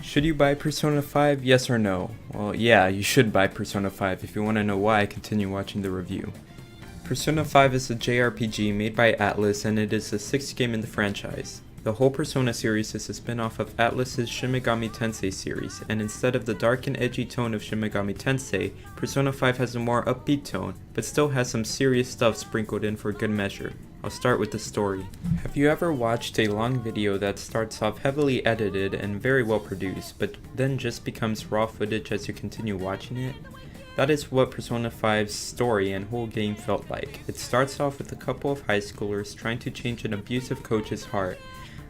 Should you buy Persona 5, yes or no? Well, yeah, you should buy Persona 5 if you want to know why. Continue watching the review. Persona 5 is a JRPG made by Atlus and it is the 6th game in the franchise. The whole Persona series is a spin-off of Atlus's Shin Megami Tensei series, and instead of the dark and edgy tone of Shin Megami Tensei, Persona 5 has a more upbeat tone, but still has some serious stuff sprinkled in for good measure. I'll start with the story. Have you ever watched a long video that starts off heavily edited and very well produced, but then just becomes raw footage as you continue watching it? That is what Persona 5's story and whole game felt like. It starts off with a couple of high schoolers trying to change an abusive coach's heart.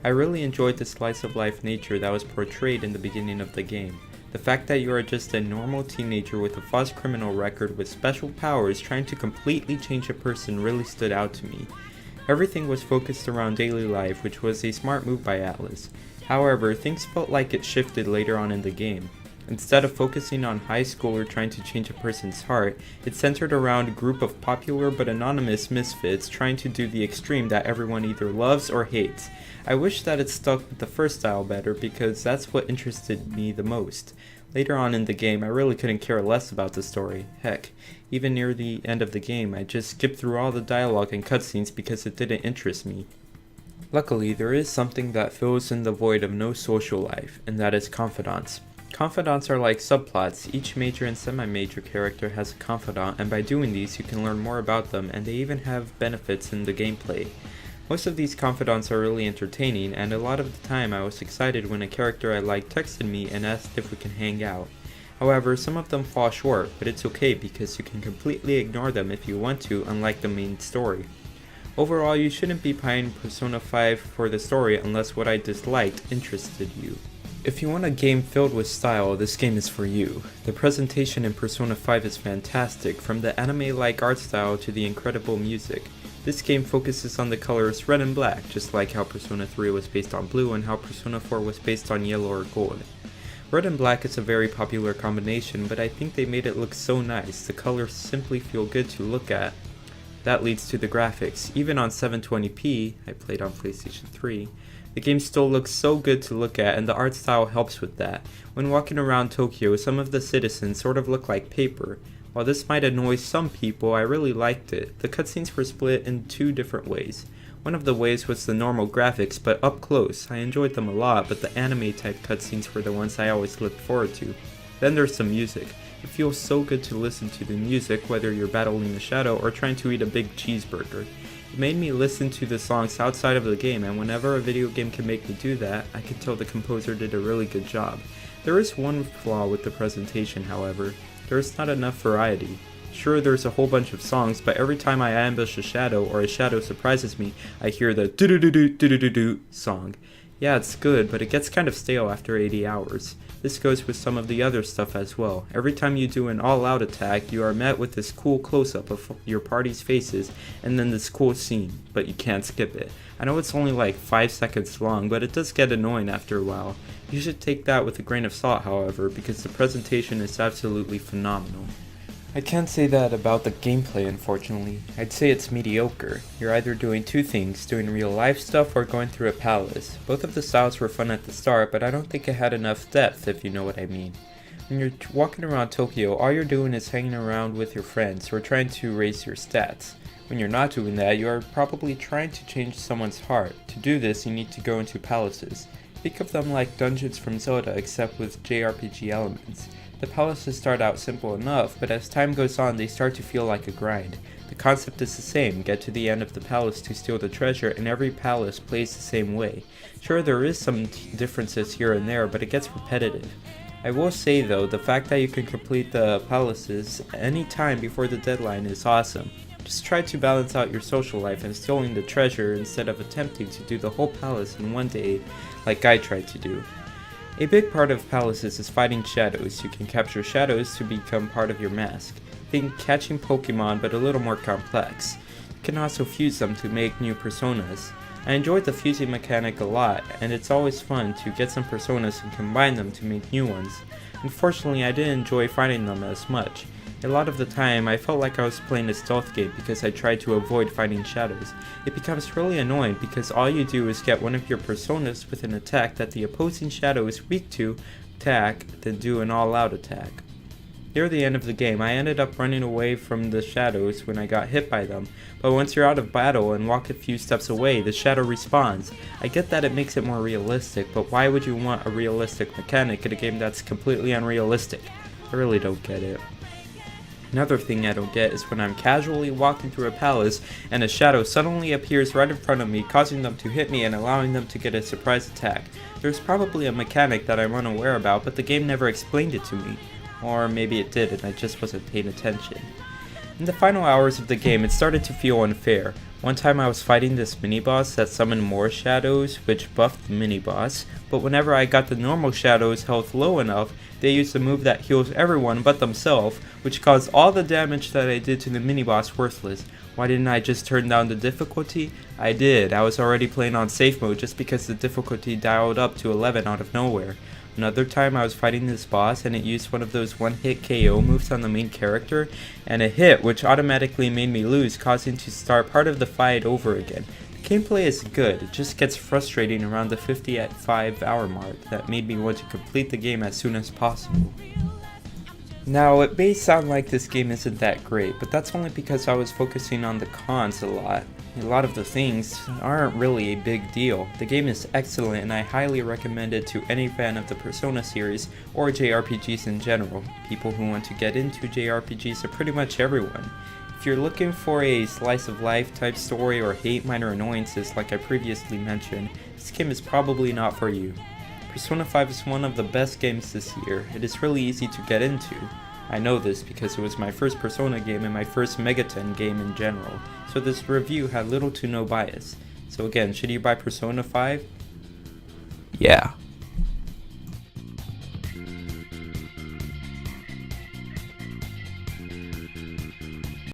I really enjoyed the slice of life nature that was portrayed in the beginning of the game. The fact that you are just a normal teenager with a false criminal record with special powers trying to completely change a person really stood out to me. Everything was focused around daily life, which was a smart move by Atlus. However, things felt like it shifted later on in the game. Instead of focusing on high schooler trying to change a person's heart, it centered around a group of popular but anonymous misfits trying to do the extreme that everyone either loves or hates. I wish that it stuck with the first style better because that's what interested me the most. Later on in the game, I really couldn't care less about the story. Heck, even near the end of the game, I just skipped through all the dialogue and cutscenes because it didn't interest me. Luckily, there is something that fills in the void of no social life, and that is confidants. Confidants are like subplots. Each major and semi-major character has a confidant, and by doing these you can learn more about them, and they even have benefits in the gameplay. Most of these confidants are really entertaining, and a lot of the time I was excited when a character I liked texted me and asked if we can hang out. However, some of them fall short, but it's okay because you can completely ignore them if you want to, unlike the main story. Overall, you shouldn't be buying Persona 5 for the story unless what I disliked interested you. If you want a game filled with style, this game is for you. The presentation in Persona 5 is fantastic, from the anime-like art style to the incredible music. This game focuses on the colors red and black, just like how Persona 3 was based on blue and how Persona 4 was based on yellow or gold. Red and black is a very popular combination, but I think they made it look so nice. The colors simply feel good to look at. That leads to the graphics. Even on 720p, I played on PlayStation 3, the game still looks so good to look at, and the art style helps with that. When walking around Tokyo, some of the citizens sort of look like paper. While this might annoy some people, I really liked it. The cutscenes were split in two different ways. One of the ways was the normal graphics, but up close. I enjoyed them a lot, but the anime type cutscenes were the ones I always looked forward to. Then there's some music. It feels so good to listen to the music, whether you're battling a shadow or trying to eat a big cheeseburger. It made me listen to the songs outside of the game, and whenever a video game can make me do that, I can tell the composer did a really good job. There is one flaw with the presentation, however. There is not enough variety. Sure, there's a whole bunch of songs, but every time I ambush a shadow or a shadow surprises me, I hear the do-do-do-do-do-do-do song. Yeah, it's good, but it gets kind of stale after 80 hours. This goes with some of the other stuff as well. Every time you do an all-out attack, you are met with this cool close-up of your party's faces, and then this cool scene, but you can't skip it. I know it's only like 5 seconds long, but it does get annoying after a while. You should take that with a grain of salt, however, because the presentation is absolutely phenomenal. I can't say that about the gameplay, unfortunately. I'd say it's mediocre. You're either doing two things, doing real life stuff or going through a palace. Both of the styles were fun at the start, but I don't think it had enough depth, if you know what I mean. When you're walking around Tokyo, all you're doing is hanging around with your friends or trying to raise your stats. When you're not doing that, you are probably trying to change someone's heart. To do this, you need to go into palaces. Think of them like dungeons from Zelda, except with JRPG elements. The palaces start out simple enough, but as time goes on they start to feel like a grind. The concept is the same, get to the end of the palace to steal the treasure, and every palace plays the same way. Sure, there is some differences here and there, but it gets repetitive. I will say though, the fact that you can complete the palaces any time before the deadline is awesome. Just try to balance out your social life and stealing the treasure instead of attempting to do the whole palace in one day like I tried to do. A big part of palaces is fighting shadows. You can capture shadows to become part of your mask. Think catching Pokemon, but a little more complex. You can also fuse them to make new personas. I enjoyed the fusing mechanic a lot, and it's always fun to get some personas and combine them to make new ones. Unfortunately, I didn't enjoy fighting them as much. A lot of the time, I felt like I was playing a stealth game because I tried to avoid fighting shadows. It becomes really annoying because all you do is get one of your personas with an attack that the opposing shadow is weak to, attack, then do an all-out attack. Near the end of the game, I ended up running away from the shadows when I got hit by them, but once you're out of battle and walk a few steps away, the shadow respawns. I get that it makes it more realistic, but why would you want a realistic mechanic in a game that's completely unrealistic? I really don't get it. Another thing I don't get is when I'm casually walking through a palace and a shadow suddenly appears right in front of me, causing them to hit me and allowing them to get a surprise attack. There's probably a mechanic that I'm unaware about, but the game never explained it to me. Or maybe it did and I just wasn't paying attention. In the final hours of the game, it started to feel unfair. One time I was fighting this mini-boss that summoned more shadows, which buffed the mini-boss, but whenever I got the normal shadows' health low enough, they used a move that heals everyone but themselves, which caused all the damage that I did to the mini-boss worthless. Why didn't I just turn down the difficulty? I did. I was already playing on safe mode just because the difficulty dialed up to 11 out of nowhere. Another time I was fighting this boss and it used one of those one-hit KO moves on the main character, and it hit, which automatically made me lose, causing to start part of the fight over again. The gameplay is good, it just gets frustrating around the 55 hour mark that made me want to complete the game as soon as possible. Now, it may sound like this game isn't that great, but that's only because I was focusing on the cons a lot. A lot of the things aren't really a big deal. The game is excellent and I highly recommend it to any fan of the Persona series or JRPGs in general. People who want to get into JRPGs are pretty much everyone. If you're looking for a slice of life type story or hate minor annoyances like I previously mentioned, this game is probably not for you. Persona 5 is one of the best games this year. It is really easy to get into. I know this because it was my first Persona game and my first Megaten game in general, so this review had little to no bias. So again, should you buy Persona 5? Yeah.